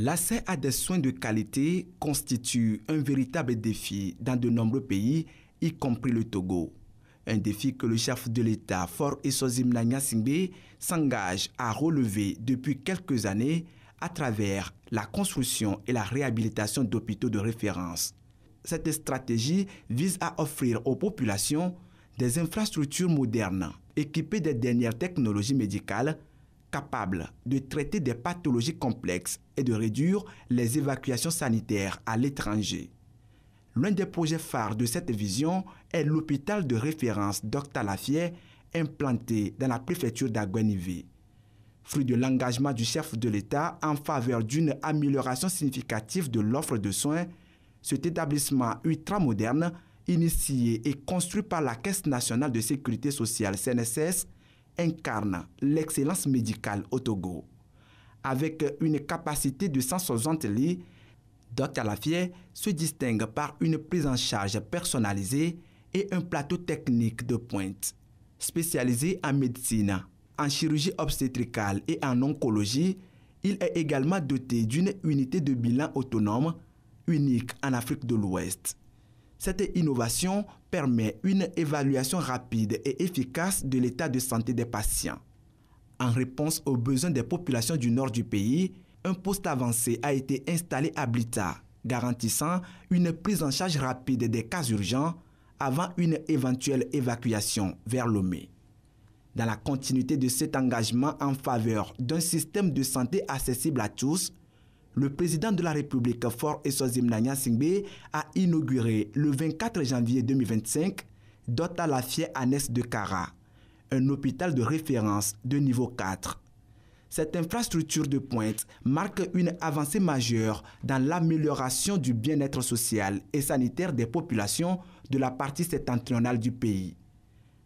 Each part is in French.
L'accès à des soins de qualité constitue un véritable défi dans de nombreux pays, y compris le Togo. Un défi que le chef de l'État, Faure Essozimna Gnassingbé, s'engage à relever depuis quelques années à travers la construction et la réhabilitation d'hôpitaux de référence. Cette stratégie vise à offrir aux populations des infrastructures modernes, équipées des dernières technologies médicales, capables de traiter des pathologies complexes et de réduire les évacuations sanitaires à l'étranger. L'un des projets phares de cette vision est l'hôpital de référence Dr Lafié, implanté dans la préfecture d'Aguenivé. Fruit de l'engagement du chef de l'État en faveur d'une amélioration significative de l'offre de soins, cet établissement ultramoderne, initié et construit par la Caisse nationale de sécurité sociale CNSS, incarne l'excellence médicale au Togo. Avec une capacité de 160 lits, Dr Lafié se distingue par une prise en charge personnalisée et un plateau technique de pointe. Spécialisé en médecine, en chirurgie obstétricale et en oncologie, il est également doté d'une unité de bilan autonome, unique en Afrique de l'Ouest. Cette innovation permet une évaluation rapide et efficace de l'état de santé des patients. En réponse aux besoins des populations du nord du pays, un poste avancé a été installé à Blita, garantissant une prise en charge rapide des cas urgents avant une éventuelle évacuation vers Lomé. Dans la continuité de cet engagement en faveur d'un système de santé accessible à tous, le président de la République, Faure Essozimna Gnassingbé, a inauguré le 24 janvier 2025 Dr Lafié Anes de Kara, un hôpital de référence de niveau 4. Cette infrastructure de pointe marque une avancée majeure dans l'amélioration du bien-être social et sanitaire des populations de la partie septentrionale du pays.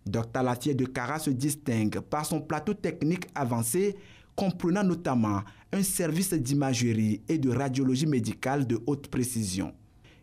Dr Lafié de Kara se distingue par son plateau technique avancé, comprenant notamment un service d'imagerie et de radiologie médicale de haute précision,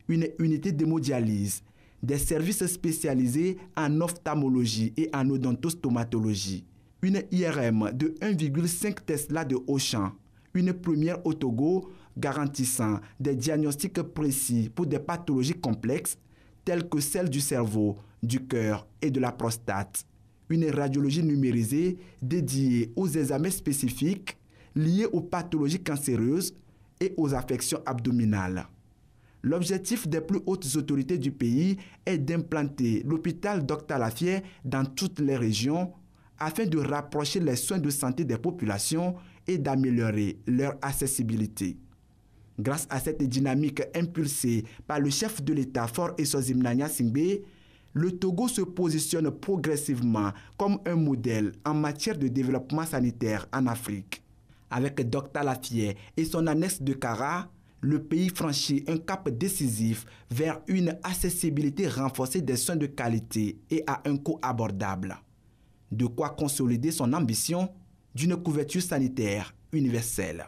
une unité d'hémodialyse, des services spécialisés en ophtalmologie et en odontostomatologie, une IRM de 1,5 Tesla de haut champ, une première au Togo garantissant des diagnostics précis pour des pathologies complexes telles que celles du cerveau, du cœur et de la prostate, une radiologie numérisée dédiée aux examens spécifiques liés aux pathologies cancéreuses et aux affections abdominales. L'objectif des plus hautes autorités du pays est d'implanter l'hôpital Dr Lafié dans toutes les régions afin de rapprocher les soins de santé des populations et d'améliorer leur accessibilité. Grâce à cette dynamique impulsée par le chef de l'État, Faure Essozimna Gnassingbé, le Togo se positionne progressivement comme un modèle en matière de développement sanitaire en Afrique. Avec Dr Lafié et son annexe de Kara, le pays franchit un cap décisif vers une accessibilité renforcée des soins de qualité et à un coût abordable. De quoi consolider son ambition d'une couverture sanitaire universelle.